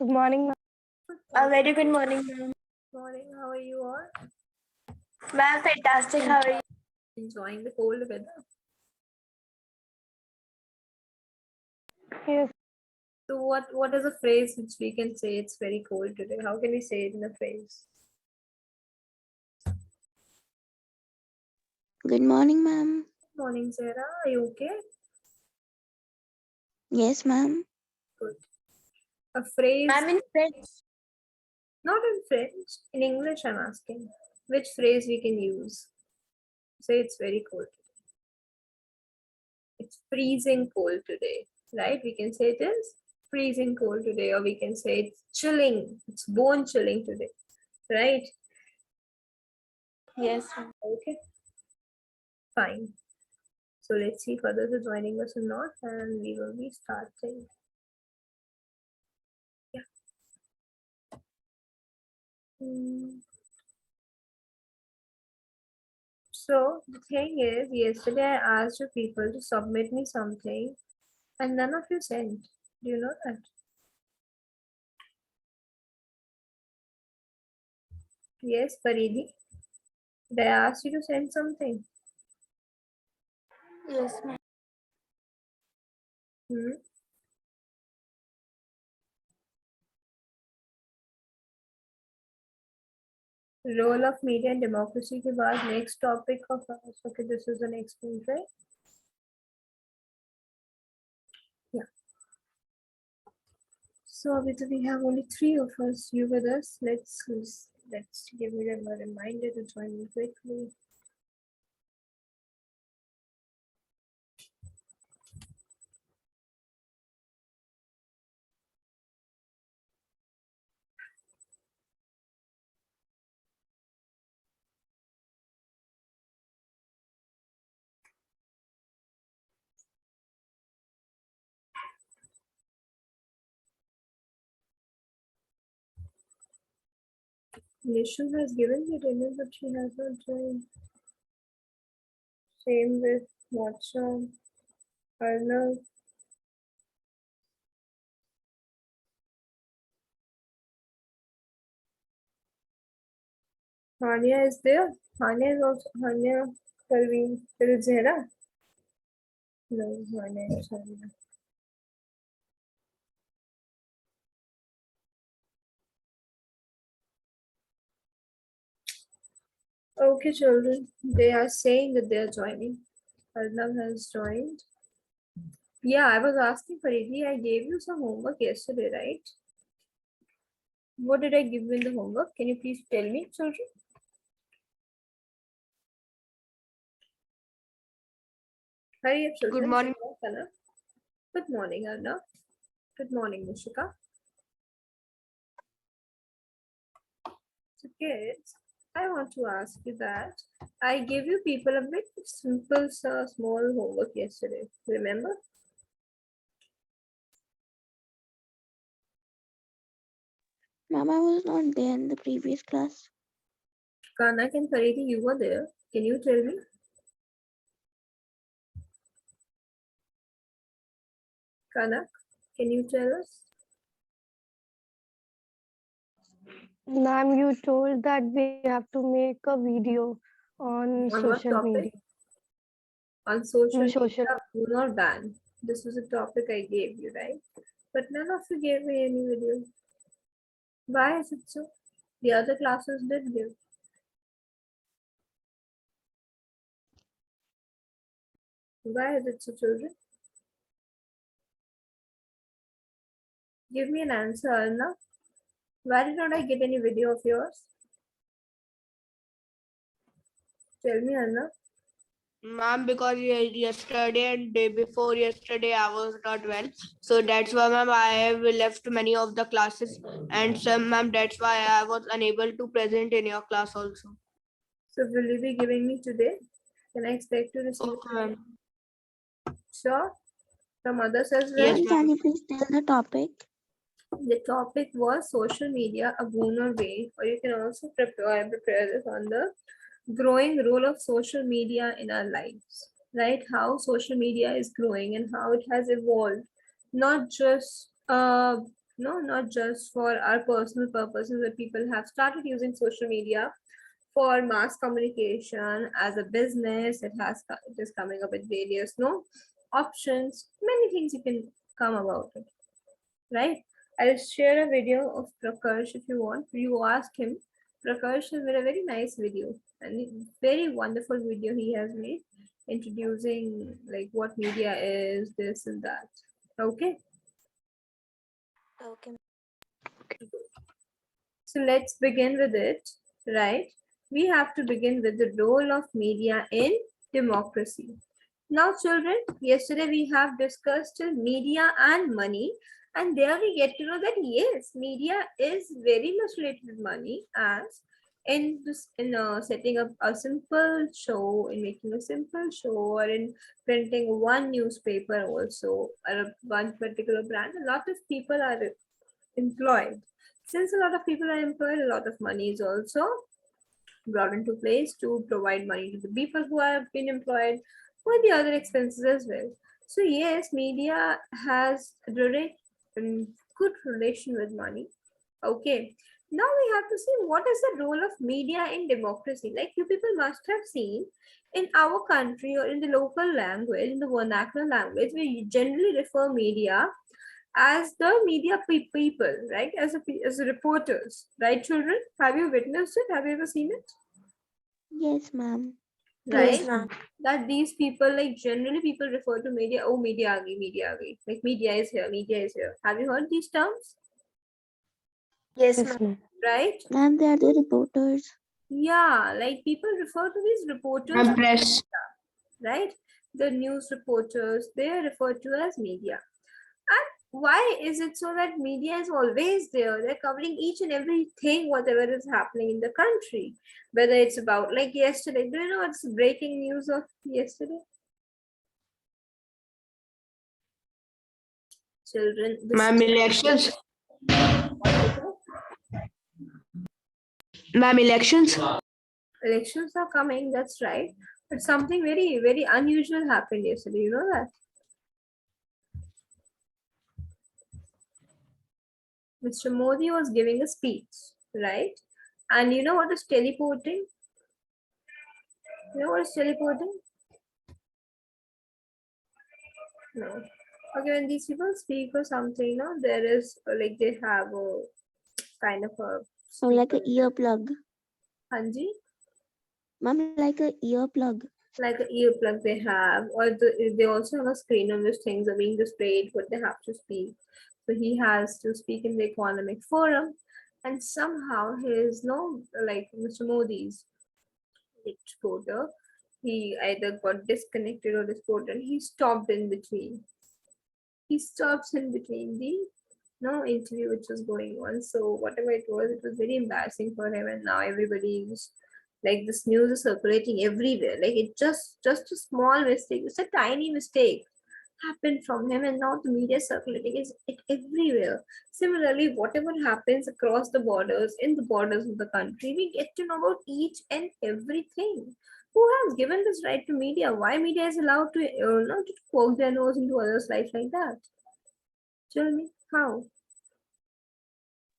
Good morning, ma'am. A very good morning, ma'am. Morning, how are you all? Ma'am, fantastic. How are you? Enjoying the cold weather. Yes, So what is a phrase which we can say it's very cold today? How can we say it in a phrase? Good morning, ma'am. Morning, Sarah. Are you okay? Yes, ma'am. Good. A phrase, I'm in French. not in French, in English I'm asking. Which phrase we can use? Say it's very cold. It's freezing cold today, right? We can say it is freezing cold today, or we can say it's chilling. It's bone chilling today, right? Yes, ma'am. Okay, fine. So let's see if others are joining us or not, and we will be starting. Yeah. So the thing is, yesterday I asked you people to submit me something, and none of you sent. Do you know that? Yes, Paridi. Did I ask you to send something? Yes, ma'am. Role of media and democracy के बाद next topic of ours. Okay, this is the next one, right? Yeah. So अभी तो we have only 3 of us. You with us? Let's give me a reminder to join me quickly. Nishu has given the attendance, but she has not joined. Same with Watson, Arnav. Hania is there. Hania is also Hania Parveen. There is Zehra. No, Hania is Hania. Okay, children. They are saying that they are joining. Arnav has joined. Yeah, I was asking Faridi, I gave you some homework yesterday, right? What did I give you in the homework? Can you please tell me, children? Hurry up, children. Good morning. Good morning, Arnav. Good morning, Nishika. So kids, I want to ask you that I gave you people a bit simple, small homework yesterday. Remember? Ma'am, I was not there in the previous class. Kanak and Faridi, you were there. Can you tell me? Kanak, can you tell us? ma'am, you told that we have to make a video on On what social topic? media. On social Social. media, do not ban. This was a topic I gave you, right? But none of you gave me any video. Why is it so? The other classes did give. Why is it so, children? Give me an answer, Arna. Why did not I get any video of yours? Tell me, Arna. Ma'am, because yesterday and day before yesterday I was not well, so that's why, ma'am, I have left many of the classes, and some, ma'am, that's why I was unable to present in your class also. So will you be giving me today? Can I expect to receive? Okay, ma'am. Sure. From others as well. Yes, Ma'am, can ma'am. you please tell the topic? The topic was social media, a boon or way, or you can also prepare this on the growing role of social media in our lives, right? How social media is growing and how it has evolved, not just No, not just for our personal purposes, but people have started using social media for mass communication as a business. It is coming up with various options, many things you can come about it, right? I'll share a video of Prakash if you want. You ask him. Prakash has made a very nice video and very wonderful video he has made introducing like what media is, this and that. Okay. Okay. So let's begin with it, right? We have to begin with the role of media in democracy. Now, children, yesterday we have discussed media and money, and there we get to know that yes, media is very much related with money, as in setting up a simple show, in making a simple show, or in printing one newspaper also, or one particular brand. A lot of people are employed. Since a lot of people are employed, a lot of money is also brought into place to provide money to the people who have been employed for the other expenses as well. So yes, media has a direct and good relation with money. Okay. Now we have to see what is the role of media in democracy. Like you people must have seen in our country or in the local language, in the vernacular language, we generally refer media as the media people, right? As reporters, right, children? Have you witnessed it? Have you ever seen it? Yes, ma'am. Right? Yes, ma'am. That these people, like generally people refer to media, oh, media aa gayi. Like media is here, media is here. Have you heard these terms? Yes, Yes, ma'am. ma'am. Right? Ma'am, they are the reporters. Yeah, like people refer to these reporters, Ma'am, press. right? The news reporters, they are referred to as media. And why is it so that media is always there? They're covering each and everything, whatever is happening in the country. Whether it's about like yesterday. Do you know what's breaking news of yesterday? Children, Ma'am, elections. Ma'am, elections. elections are coming, that's right. But something very, very unusual happened yesterday. You know that? Mr. Modi was giving a speech, right? And you know what is teleporting? You know what is teleporting? No. Okay, when these people speak or something, no, there is like they have a kind of a So like a speaker. earplug. Hanji, Ma'am, like a earplug. like an earplug they have, or they also have a screen on which things are being displayed, what they have to speak. So he has to speak in the economic forum, and somehow his no, like Mr. Modi's reporter, he either got disconnected or distorted. He stopped in between. He stops in between the no interview which was going on. So whatever it was very embarrassing for him, and now everybody is like this news is circulating everywhere. Like it just a small mistake, it's a tiny mistake happened from him, and now the media is circulating is it everywhere. Similarly, whatever happens across the borders, in the borders of the country, we get to know about each and everything. Who has given this right to media? Why media is allowed to not to poke their nose into others' life like that? Tell me how.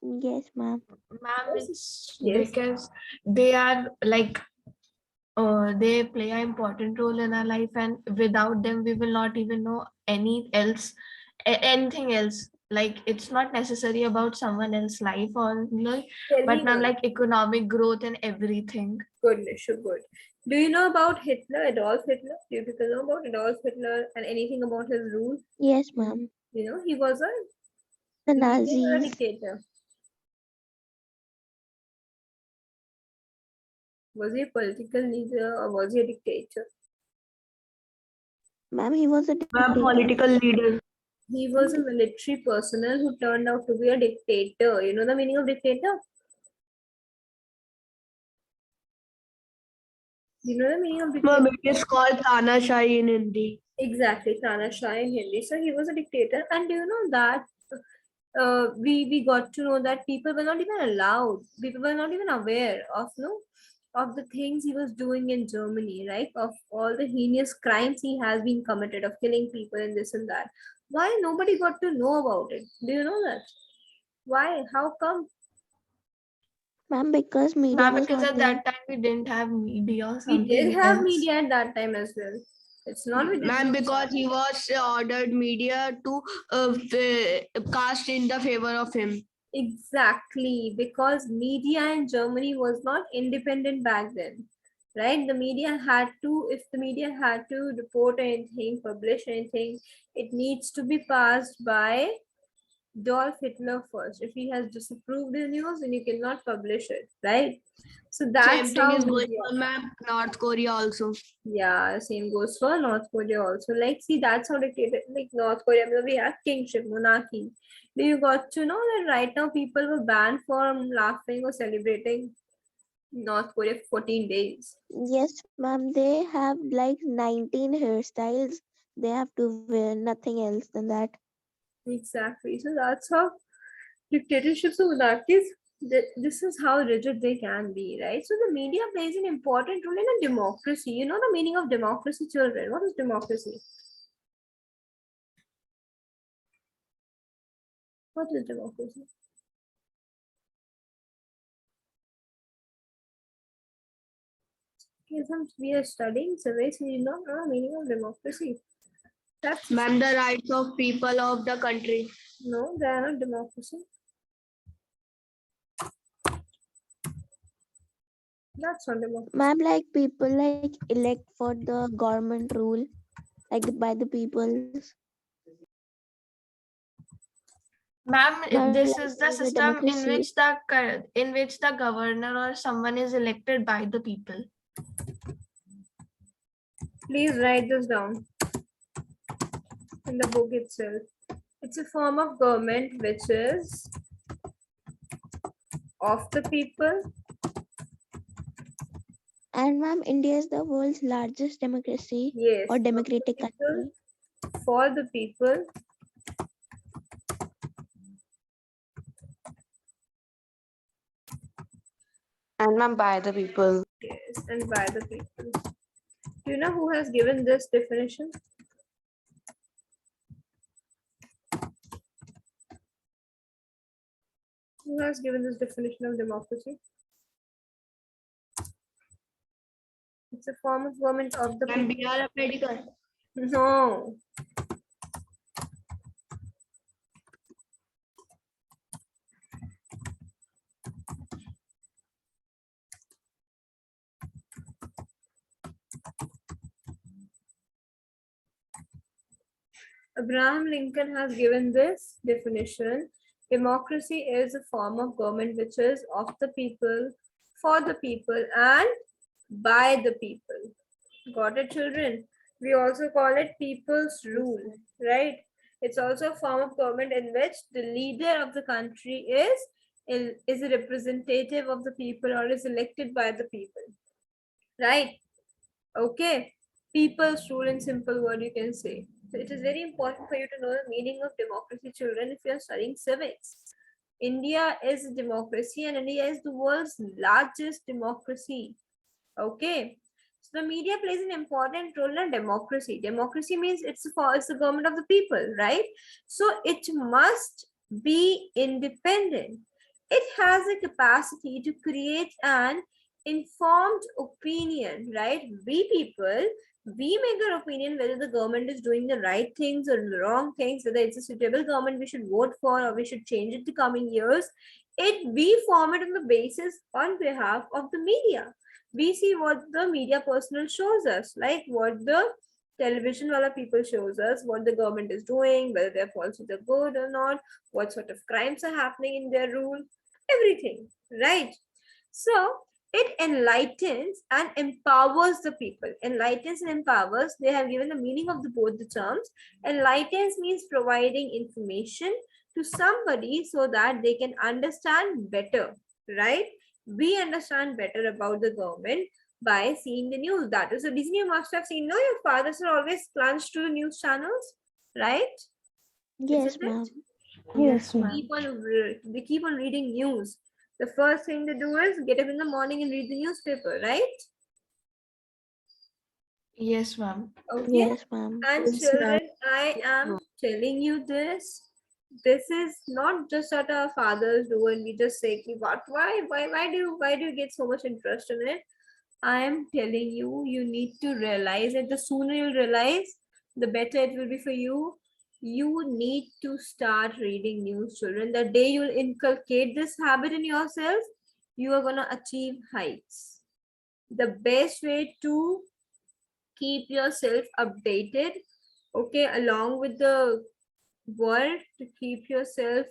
Yes, ma'am. Ma'am, Yes. it's Yes. because they are like they play an important role in our life, and without them we will not even know anything else. Like it's not necessary about someone else's life or like, Tell but me ma'am, one. like economic growth and everything. Goodness, so good. Do you know about Hitler, Adolf Hitler? Do you people know about Adolf Hitler and anything about his rule? Yes, ma'am. You know, he was a The leader or a Nazis. dictator. Was he a political leader or was he a dictator? Ma'am, he was a Ma'am, dictator. political leader. He was a military personnel who turned out to be a dictator. You know the meaning of dictator? You know the meaning of dictator? Ma'am, it is called Tanashai in Hindi. Exactly, Tana Shah in Hindi. So he was a dictator. And do you know that we got to know that people were not even allowed, people were not even aware of no of the things he was doing in Germany, right? Of all the heinous crimes he has been committed of killing people and this and that. Why nobody got to know about it? Do you know that? Why? How come? Ma'am, because media Ma'am, was because not at there. that time we didn't have media or We did something have else. media at that time as well. It's not we did Ma'am, not because have. he was ordered media to cast in the favor of him. Exactly, because media in Germany was not independent back then, right? The media had to, if the media had to report anything, publish anything, it needs to be passed by Adolf Hitler first. If he has disapproved the news, then you cannot publish it, right? So Same that's thing how is going media. on, ma'am. North Korea also. Yeah, same goes for North Korea also. Like, see, that's how dictated. Like North Korea, we have kingship, monarchy. Do you got to know that right now people were banned from laughing or celebrating North Korea for 14 days? Yes, ma'am, they have like 19 hairstyles. They have to wear nothing else than that. Exactly. So that's how dictatorships or monarchies. This is how rigid they can be, right? So the media plays an important role in a democracy. You know the meaning of democracy, children. What is democracy? What is democracy? Yes, we are studying surveys. We do not know the meaning of democracy. That's Ma'am, the rights of people of the country. no, they are not democracy. That's not democracy. Ma'am, like people like elect for the government rule, like by the peoples. Ma'am, Ma'am, this like is there the is a system democracy. in which the governor or someone is elected by the people. Please write this down in the book itself. It's a form of government which is of the people. And ma'am, India is the world's largest democracy Yes, or of the democratic people, country. for the people, And ma'am, by the people. yes, and by the people. Do you know who has given this definition? Who has given this definition of democracy? It's a form of government of the Ma'am, people. B.R. Ambedkar. No. Abraham Lincoln has given this definition. Democracy is a form of government which is of the people, for the people, and by the people. Got it, children? We also call it people's rule, right? It's also a form of government in which the leader of the country is a representative of the people or is elected by the people, right? Okay, people's rule in simple word you can say. So it is very important for you to know the meaning of democracy, children, if you are studying civics. India is a democracy and India is the world's largest democracy. Okay. So the media plays an important role in democracy. Democracy means it's the government of the people, right? So it must be independent. It has a capacity to create an informed opinion, right? We people, we make our opinion whether the government is doing the right things or the wrong things, whether it's a suitable government we should vote for or we should change it the coming years. We form it on the basis on behalf of the media. We see what the media personnel shows us, like what the television wala people shows us, what the government is doing, whether their policies are good or not, what sort of crimes are happening in their rule, everything, right? So it enlightens and empowers the people. Enlightens and empowers, they have given the meaning of both the terms. Enlightens means providing information to somebody so that they can understand better, right? We understand better about the government by seeing the news. That is the reason you must have seen. No, your fathers are always plunged to the news channels, right? Isn't Yes, it? ma'am. Yes, ma'am. They keep on reading news. The first thing they do is get up in the morning and read the newspaper, right? Yes, ma'am. Okay. Yes, ma'am. And Yes, ma'am. children, I am telling you this this is not just what our fathers do and we just say what why do you get so much interest in it. I am telling you, you need to realize it. The sooner you realize, the better it will be for you. You need to start reading news, children. The day you'll inculcate this habit in yourself, you are going to achieve heights. The best way to keep yourself updated, okay, along with the world, to keep yourself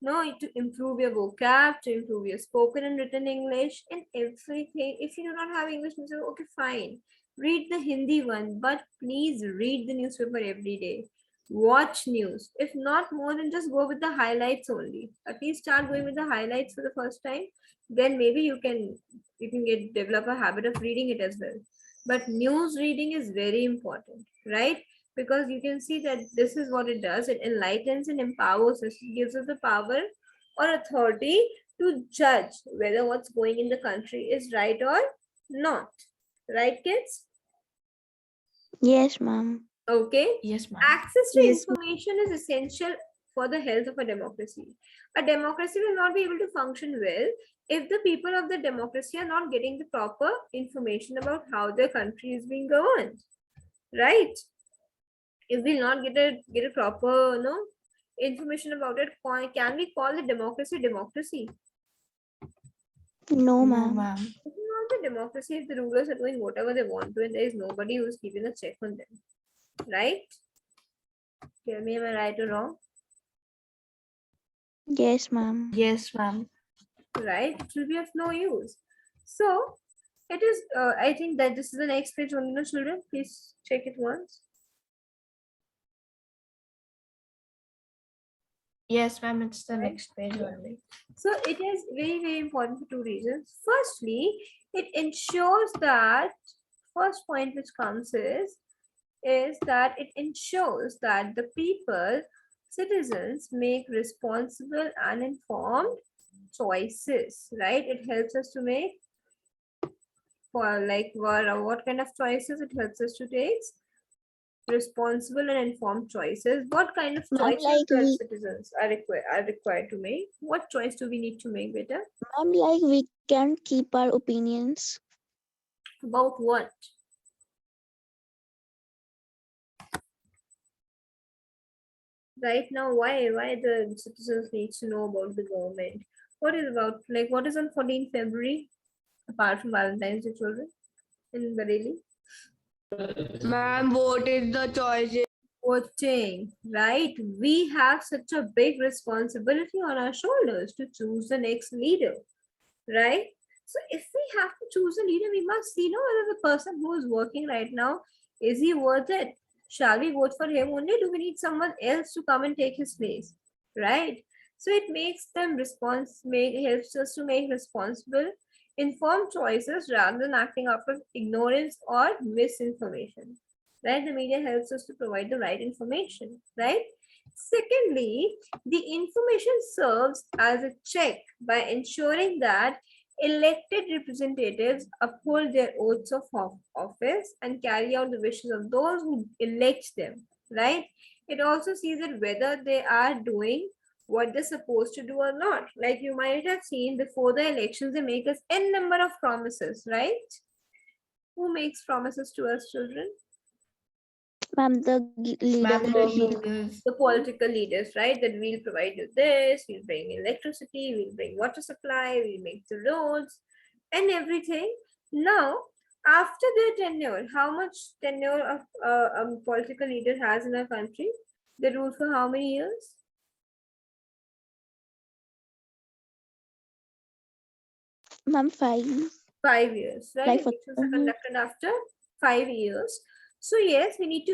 no, to improve your vocab, to improve your spoken and written English, and everything. If you do not have English newspaper, okay, fine. Read the Hindi one, but please read the newspaper every day. Watch news. If not more than just go with the highlights only. At least start going with the highlights for the first time. Then maybe you can get develop a habit of reading it as well. But news reading is very important, right? Because you can see that this is what it does. It enlightens and empowers us. It gives us the power or authority to judge whether what's going in the country is right or not. Right, kids? Yes, ma'am. Okay. Yes, ma'am. Access to Yes, ma'am. information is essential for the health of a democracy. A democracy will not be able to function well if the people of the democracy are not getting the proper information about how their country is being governed. Right? If we not get a proper information about it, can we call the democracy democracy? No, No, ma'am. ma'am. It is not the democracy if the rulers are doing whatever they want to and there is nobody who is keeping a check on them, right? Tell me, am I right or wrong? Yes, ma'am. Yes, ma'am. Right, it will be of no use. So it is I think that this is the next page only, no children, please check it once. Yes, ma'am. It's the Right. next page only. So it is very, very important for two reasons. Firstly, it ensures that first point which comes is that it ensures that the people, citizens, make responsible and informed choices, right? It helps us to make for like what kind of choices it helps us to take responsible and informed choices. What kind of Ma'am, choices like that we, citizens are required to make? What choice do we need to make, beta? ma'am, like we can keep our opinions. About what? Right now, why the citizens need to know about the government? What is about like what is on 14th February apart from Valentine's Day, children in Bareilly? Ma'am, what is the choice? Voting, right? We have such a big responsibility on our shoulders to choose the next leader, right? So if we have to choose a leader, we must see whether the person who is working right now, is he worth it? Shall we vote for him only? Do we need someone else to come and take his place? Right? So it makes them helps us to make responsible, informed choices rather than acting out of ignorance or misinformation. Right? The media helps us to provide the right information, right? Secondly, the information serves as a check by ensuring that elected representatives uphold their oaths of office and carry out the wishes of those who elect them, right? It also sees that whether they are doing what they're supposed to do or not. Like you might have seen before the elections, they make us n number of promises, right? Who makes promises to us, children? Ma'am, the Ma'am, the leaders. leaders. The political leaders, right? That we'll provide you this, we'll bring electricity, we'll bring water supply, we'll make the roads and everything. Now, after their tenure, how much tenure of a political leader has in our country? They rule for how many years? Ma'am, 5. 5 years, right? Like for, Elections are conducted after 5 years. So yes, we need to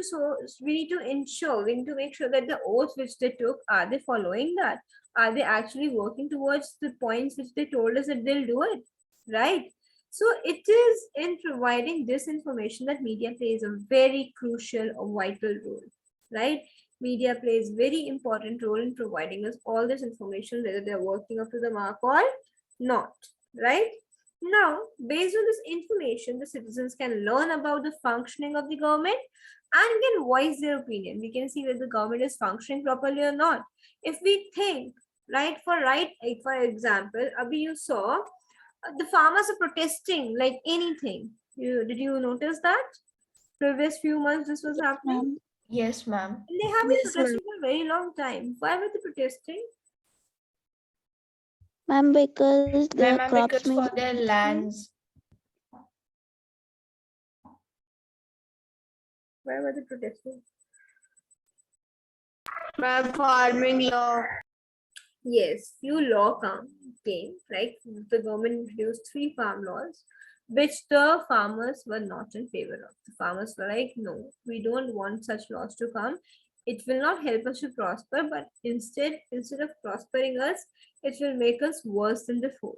ensure, we need to make sure that the oaths which they took, are they following that? Are they actually working towards the points which they told us that they'll do it? Right? So it is in providing this information that media plays a very crucial or vital role, right? Media plays very important role in providing us all this information, whether they're working up to the mark or not, right? Now, based on this information, the citizens can learn about the functioning of the government and can voice their opinion. We can see whether the government is functioning properly or not. If we think, for example, Abhi, you saw the farmers are protesting like anything. Did you notice that? Previous few months this was happening. Ma'am. Yes, ma'am. And they have been Yes, ma'am. protesting for a very long time. Why were they protesting? Ma'am, because their Ma'am, crops because may for be their destroyed. lands. Why were they protesting? Ma'am, farming law. Yes, few law came, like the government introduced 3 farm laws, which the farmers were not in favor of. The farmers were like, no, we don't want such laws to come. It will not help us to prosper, but instead of prospering us, it will make us worse than before.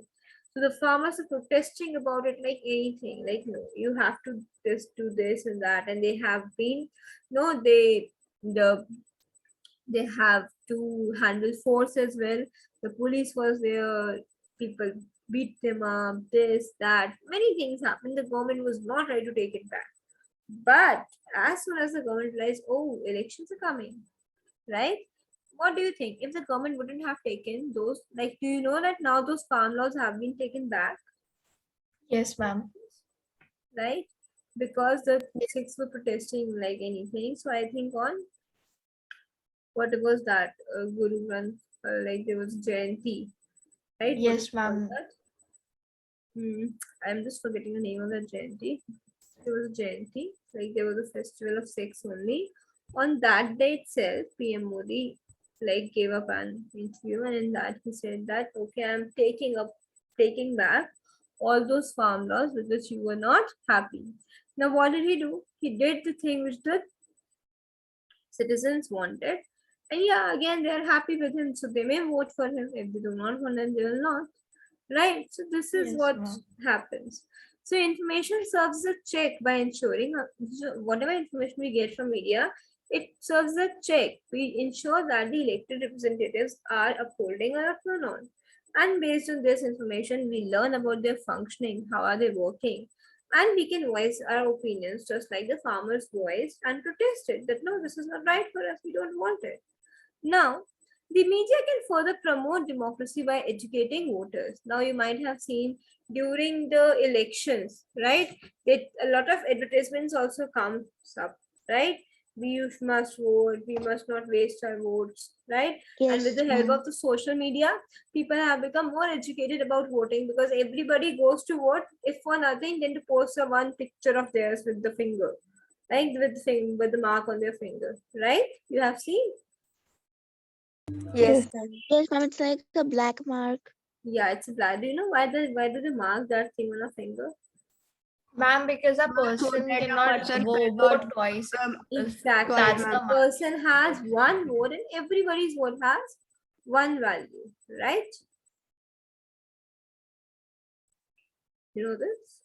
So the farmers are protesting about it like anything, like no, you have to just do this and that, and they have been, no, they have to handle force as well. The police was there, people beat them up, this, that, many things happened. The government was not ready to take it back. But as soon as the government realized, oh, elections are coming, right? What do you think? If the government wouldn't have taken those, like, do you know that now those farm laws have been taken back, Yes, ma'am. right? Because the Sikhs were protesting like anything. So I think on what was that Guru Granth, like there was Jayanti, right? What is Yes, called ma'am. that? I'm just forgetting the name of that Jayanti. There was a Jayanti, like there was a festival of Sikhs only. On that day itself, PM Modi like gave up an interview, and in that he said that okay, I'm taking back all those farm laws with which you were not happy. Now what did he do? He did the thing which the citizens wanted. And yeah, again, they are happy with him, so they may vote for him. If they do not want him, they will not. Right? So, this is Yes, what ma'am. happens. So, information serves as a check by ensuring whatever information we get from media, it serves as a check. We ensure that the elected representatives are upholding our law. And based on this information, we learn about their functioning, how are they working, and we can voice our opinions just like the farmers voiced and protested that no, this is not right for us, we don't want it. Now, the media can further promote democracy by educating voters. Now, you might have seen during the elections, right? That a lot of advertisements also comes up, right? We must vote, we must not waste our votes, right? And with Yes, the help ma'am. of the social media, people have become more educated about voting because everybody goes to vote, if for nothing, then to post a one picture of theirs with the finger, like with the mark on their finger, right? You have seen. Yes. Yes, ma'am. It's like a black mark. Yeah, it's a black. Do you know why do they mark that thing on a finger? Ma'am, because a So person that a cannot person vote cannot twice. Exactly. twice, That's A the ma'am. mark. person has one vote and everybody's vote has one value, right? You know this?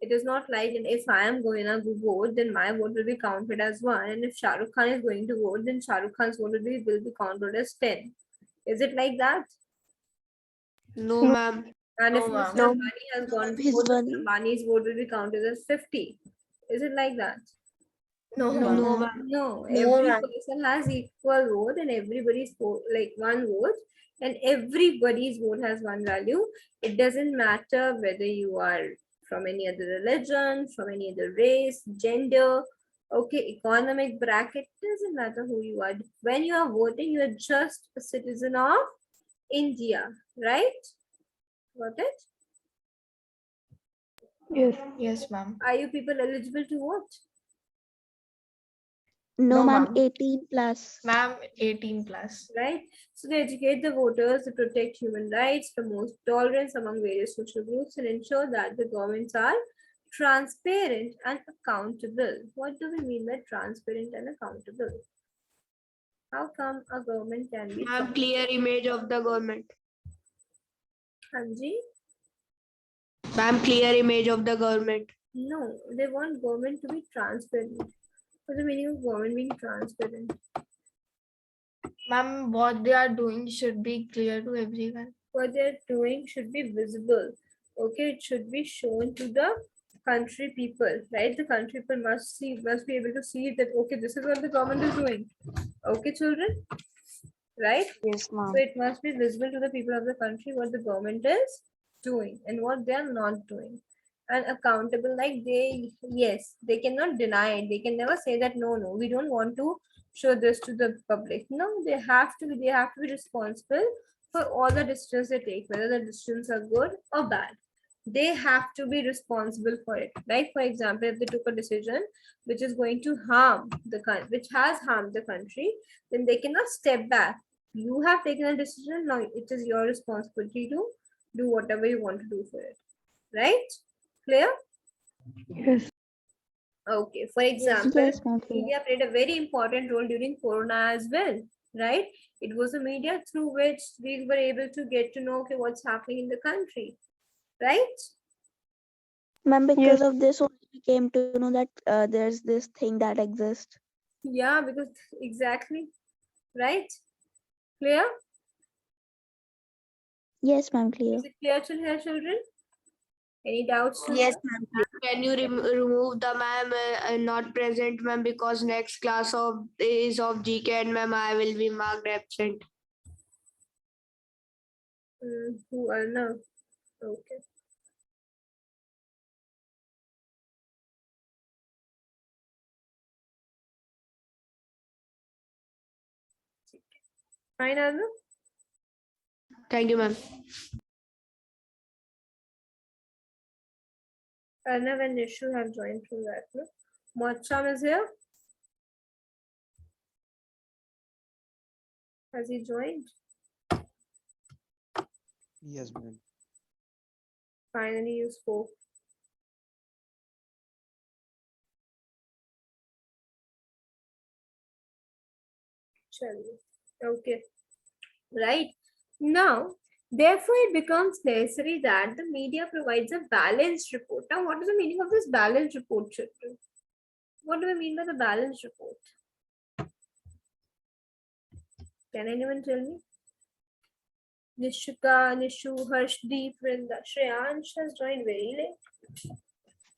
It is not like and if I am going to vote, then my vote will be counted as one. And if Shah Rukh Khan is going to vote, then Shah Rukh Khan's vote will be counted as 10. Is it like that? No, ma'am. And if No, Mr. ma'am. No, Ambani has no, gone ma'am. to His vote, Mr. one. Ambani's vote will be counted as 50. Is it like that? No, No, ma'am. No, ma'am. ma'am. No, No, every ma'am. person has equal vote and everybody's vote, like one vote, and everybody's vote has one value. It doesn't matter whether you are from any other religion, from any other race, gender, okay, economic bracket, doesn't matter who you are. When you are voting, you are just a citizen of India, right? Got it? Yes. Yes, ma'am. Are you people eligible to vote? No, No, ma'am. ma'am. 18 plus. Ma'am, 18 plus. Right? So they educate the voters to protect human rights, promote tolerance among various social groups, and ensure that the governments are transparent and accountable. What do we mean by transparent and accountable? How come a government can be Ma'am, clear image of the government. Hanji? Ma'am, clear image of the government. No, they want government to be transparent. What's the meaning of government being transparent? Ma'am, what they are doing should be clear to everyone. What they're doing should be visible. Okay, it should be shown to the country people, right? The country people must be able to see that, okay, this is what the government is doing. Okay, children, right? Yes, So ma'am. it must be visible to the people of the country what the government is doing and what they are not doing. And accountable, like yes, they cannot deny it. They can never say that no, we don't want to show this to the public. No, they have to be responsible for all the decisions they take, whether the decisions are good or bad. They have to be responsible for it. Like for example, if they took a decision which is going to harm the country, which has harmed the country, then they cannot step back. You have taken a decision, now it is your responsibility to do whatever you want to do for it, right? Clear? Yes. Okay, for Yes. example, Yes, ma'am. Clear. media played a very important role during corona as well, right? It was the media through which we were able to get to know, okay, what's happening in the country, right? Ma'am, Yes. because of this only we came to know that there's this thing that exists. Yeah, because exactly, right? Clear? Yes, ma'am. Clear. Is it clear till here, children? Any doubts till Yes, here? ma'am. Can you remove the ma'am not present, ma'am, because next class of is of GK and ma'am I will be marked absent. Who are now? Okay. Fine, Arnav? Thank you, ma'am. Arnav and Nishu have joined from that. No? Mocham is here. Has he joined? Yes, ma'am. Finally, you spoke. Chalo. Okay. Right. Now, therefore, it becomes necessary that the media provides a balanced report. Now, what is the meaning of this balanced report, children? What do we mean by the balanced report? Can anyone tell me? Nishika, Nishu, Harshdeep, Vrinda, Shreyansh has joined very late.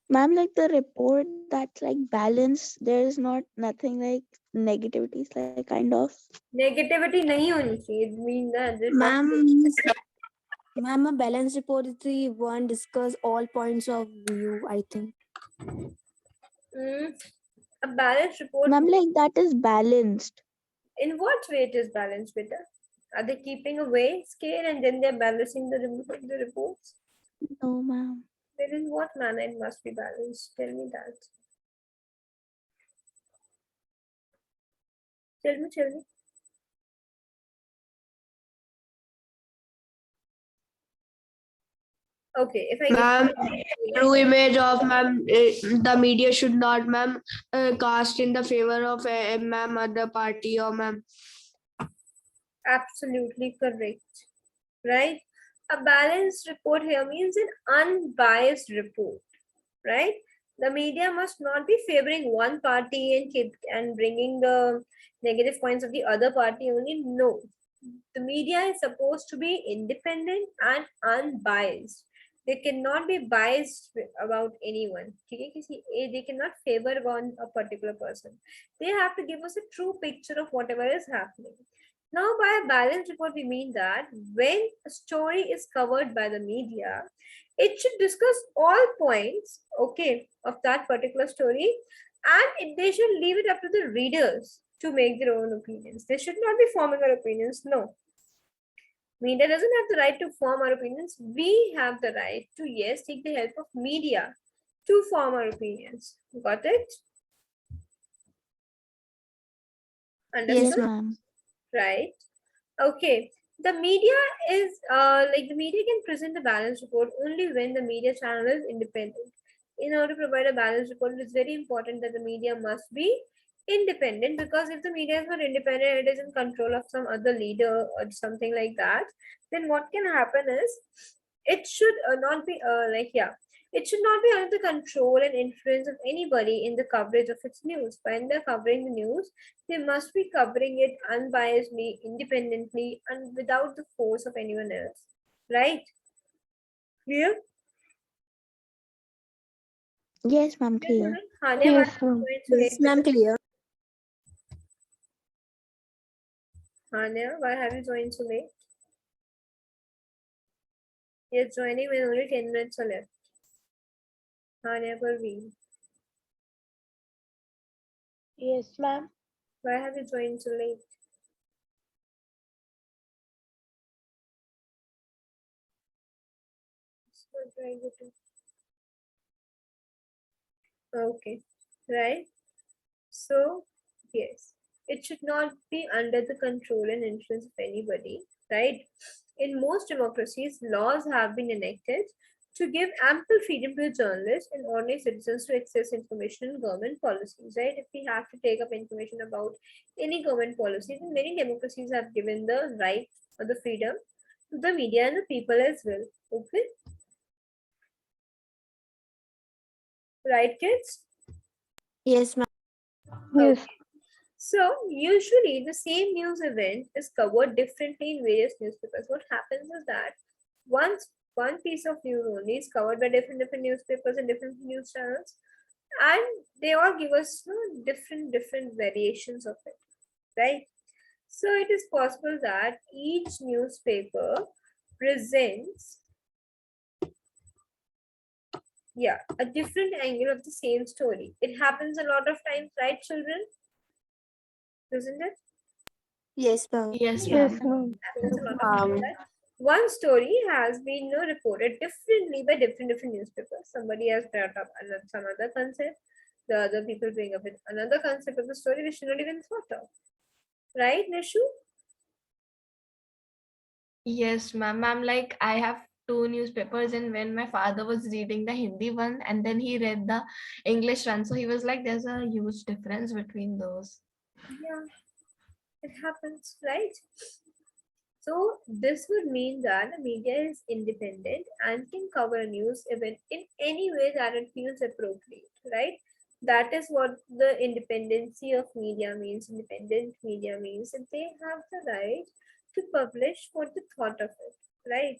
Ma'am, like the report that's like balanced, there is not nothing like negativities, like kind of. Negativity nahi honi chahiye. It means that there must be. Ma'am, a balance report is the one discuss all points of view, I think. Mm, a balanced report. Ma'am, like that is balanced. In what way it is balanced, beta? Are they keeping a weight scale and then they're balancing the reports? No, ma'am. Then in what manner it must be balanced? Tell me that. Tell me. Okay, if I give Ma'am, you true image of ma'am, the media should not ma'am cast in the favor of ma'am other party or ma'am. absolutely correct, right? A balanced report here means an unbiased report, right? The media must not be favoring one party and bringing the negative points of the other party only. No, the media is supposed to be independent and unbiased. They cannot be biased about anyone. They cannot favor one a particular person. They have to give us a true picture of whatever is happening. Now, by a balanced report, we mean that when a story is covered by the media, it should discuss all points, okay, of that particular story, and they should leave it up to the readers to make their own opinions. They should not be forming our opinions. No, media doesn't have the right to form our opinions. We have the right to, yes, take the help of media to form our opinions. Got it? Yes, Understood? ma'am. Right? Okay. The media is like the media can present a balanced report only when the media channel is independent. In order to provide a balanced report, it is very important that the media must be independent, because if the media is not independent, it is in control of some other leader or something like that, then what can happen is it should not be it should not be under the control and influence of anybody in the coverage of its news. When they're covering the news, they must be covering it unbiasedly, independently, and without the force of anyone else. Right? Clear? Yes, ma'am, Clear, clear. children? Hania, why Yes, have you ma'am. joined so Yes, late? ma'am, clear. Hania, why have you joined so late? You're joining when only 10 minutes are left. Hania Parveen, Yes, ma'am. why have you joined so late? So try to- Okay, right? So, yes, it should not be under the control and influence of anybody, right? In most democracies, laws have been enacted to give ample freedom to journalists and ordinary citizens to access information in government policies, right? If we have to take up information about any government policy, then many democracies have given the right or the freedom to the media and the people as well. Okay, right, kids? Yes, ma'am. Yes. Okay. So usually the same news event is covered differently in various newspapers. What happens is that once one piece of news only is covered by different newspapers and different news channels, and they all give us different variations of it, right? So it is possible that each newspaper presents a different angle of the same story. It happens a lot of times, right, children? Isn't it? Yes, ma'am. Yes, Yes, ma'am. ma'am. Happens a lot of times that one story has been reported differently by different newspapers. Somebody has brought up some other concept. The other people bring up with another concept of the story which not even thought of. Right, Nishu? Yes, ma'am. Ma'am, like I have two newspapers, and when my father was reading the Hindi one and then he read the English one, so he was like, there's a huge difference between those. Yeah, it happens, right? So this would mean that the media is independent and can cover a news event in any way that it feels appropriate, right? That is what the independency of media means. Independent media means that they have the right to publish what they thought of it, right?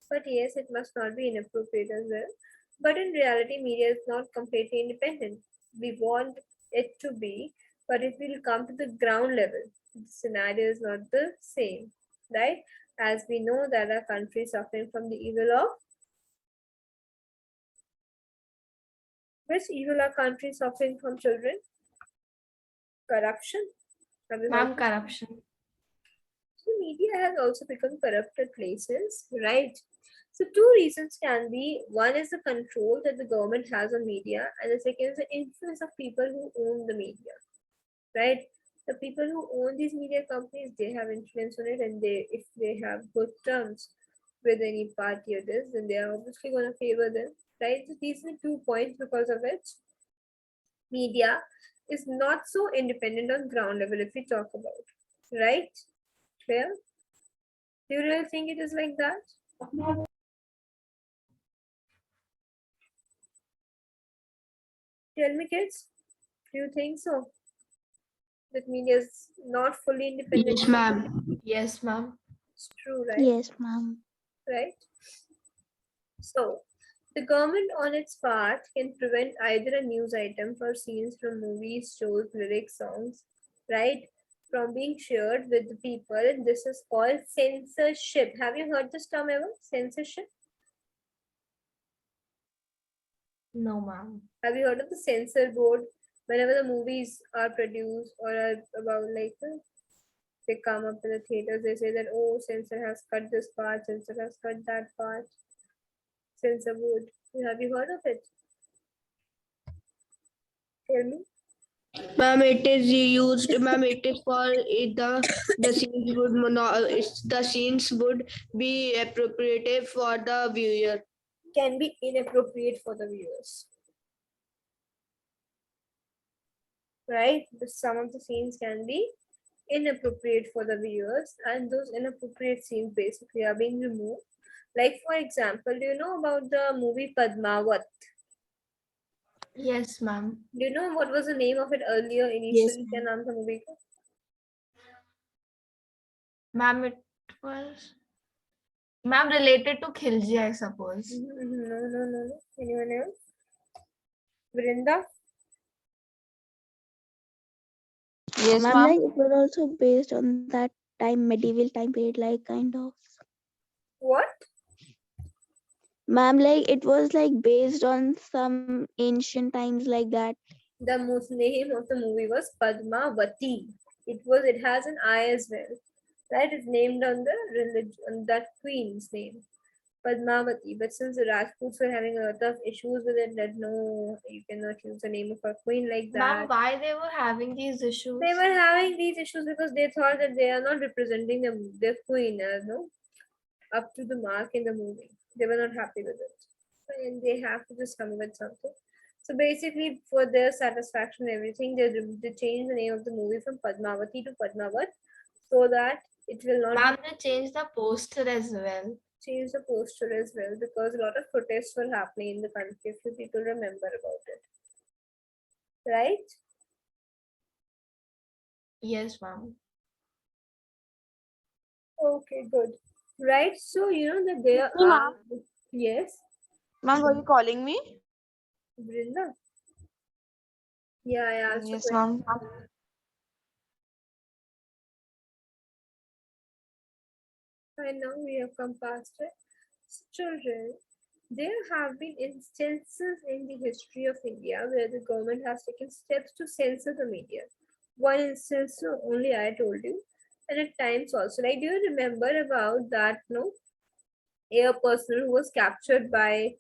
But yes, it must not be inappropriate as well. But in reality, media is not completely independent. We want it to be, but if we'll come to the ground level, the scenario is not the same, right? As we know that our country is suffering from the evil of which evil our country is suffering from, children? Corruption. Have you heard Ma'am, this? corruption. So media has also become corrupted places, right? So two reasons can be: one is the control that the government has on media, and the second is the influence of people who own the media, right? The people who own these media companies, they have influence on it, and they, if they have good terms with any party or this, then they are obviously going to favor them, right? So these are 2 points because of which media is not so independent on ground level if we talk about, right? Clear? Do you really think it is like that? Tell me, kids. Do you think so? That media is not fully independent. Yes, ma'am. Yes, ma'am. It's true, right? Yes, ma'am. Right? So, the government on its part can prevent either a news item or scenes from movies, shows, lyrics, songs, right, from being shared with the people, and this is called censorship. Have you heard this term ever? Censorship? No, ma'am. Have you heard of the censor board? Whenever the movies are produced or are about like they come up in the theaters, they say that, oh, censor has cut this part, censor has cut that part, censor board. Have you heard of it? Tell me. Ma'am, it is used. Ma'am, it is for the scenes would not. The scenes would be appropriate for the viewer. Can be inappropriate for the viewers, right? Some of the scenes can be inappropriate for the viewers, and those inappropriate scenes basically are being removed. Like, for example, do you know about the movie Padmavat? Yes, ma'am. Do you know what was the name of it earlier Yes, initially? Kya ma'am. naam tha movie ka? Ma'am, it was, ma'am, related to Khilji, I suppose. No, no, no, no. Anyone else? Vrinda? Yes, Ma'am, ma'am. like it was also based on that time, medieval time period, like kind of. What? Ma'am, like it was like based on some ancient times like that. The name of the movie was Padmavati. It has an I as well. Right? It's named on the religion, on that queen's name. Padmavati. But since the Rajputs were having a lot of issues with it, that no, you cannot use the name of a queen like Ma'am, that. why they were having these issues? They were having these issues because they thought that they are not representing their queen, no, up to the mark in the movie. They were not happy with it, and they have to just come with something. So basically, for their satisfaction, and everything they changed the name of the movie from Padmavati to Padmavat, so that it will not Ma'am, they changed the poster as well. change the poster as well, because a lot of protests were happening in the country. If you people remember about it, right? Yes, ma'am. Okay, good. Right. So you know that there Hey, are, ma'am. yes, Ma'am, were you calling me? Brinda. Yeah, I asked a Yes, question. ma'am. I know we have come past it. Children, there have been instances in the history of India where the government has taken steps to censor the media. One instance only I told you, and at times also. Like, do you remember about that? No, air personnel who was captured by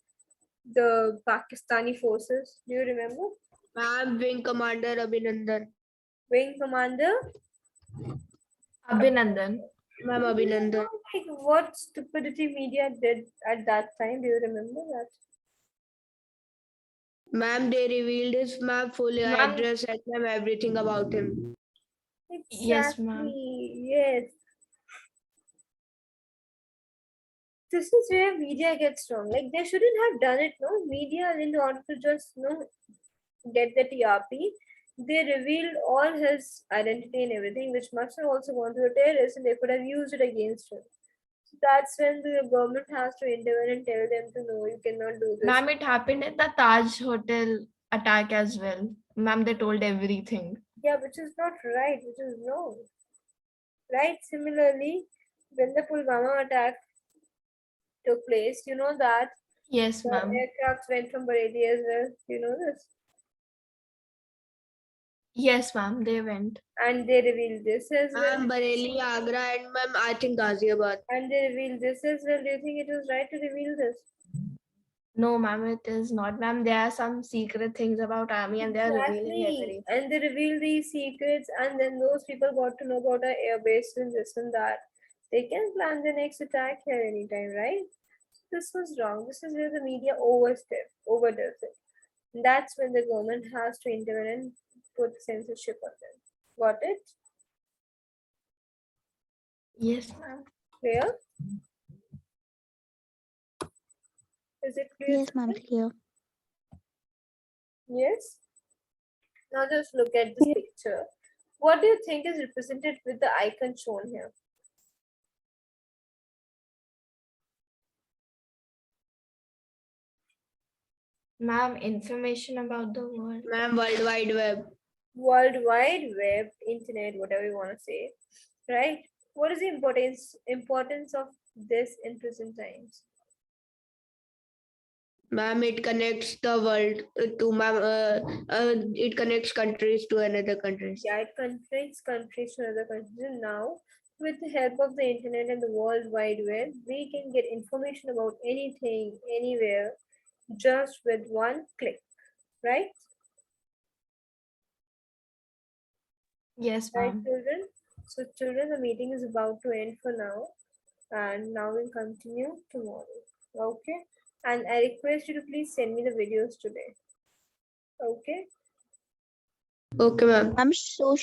the Pakistani forces. Do you remember? Ma'am, Wing Commander Abhinandan. Wing commander. Abhinandan. Ma'am, Abhinandan. Like what stupidity media did at that time? Do you remember that? Ma'am, they revealed his full Ma'am, address and everything about him. yes, ma'am. Exactly. Yes. This is where media gets wrong. Like they shouldn't have done it. No, media in order to just get the TRP, they revealed all his identity and everything, which must have also gone to the terrorists, and they could have used it against him. So that's when the government has to intervene and tell them to no, you cannot do this. Ma'am, it happened at the Taj Hotel attack as well. Ma'am, they told everything. Yeah, which is not right, which is wrong. Right? Similarly, when the Pulwama attack took place, you know that Yes, the ma'am. aircraft went from Bareilly as well. You know this, Yes, ma'am, they went. and they revealed this as well. Ma'am, Bareilly, Agra, and ma'am, I think Ghaziabad. And they revealed this as well. Do you think it was right to reveal this? No, ma'am, it is not. Ma'am, there are some secret things about army and they are revealing Exactly. everything. And they revealed these secrets, and then those people got to know about our airbase and this and that. They can plan the next attack here anytime, right? This was wrong. This is where the media overdoes it. And that's when the government has to intervene and put censorship on them. Got it? Yes, ma'am. Clear? Is it clear? Yes, ma'am, clear. Yes. Now just look at this picture. What do you think is represented with the icon shown here? Ma'am, information about the world. Ma'am, World Wide Web. World Wide Web, internet, whatever you want to say, right? What is the importance of this in present times? Ma'am, it connects the world to ma'am. It connects countries to another countries. Yeah, it connects countries to other countries. And now, with the help of the internet and the World Wide Web, we can get information about anything, anywhere, just with one click, right? Yes, Right, ma'am. children? So, children, the meeting is about to end for now, and now we'll continue tomorrow. Okay? And I request you to please send me the videos today. Okay? Okay, ma'am. I'm so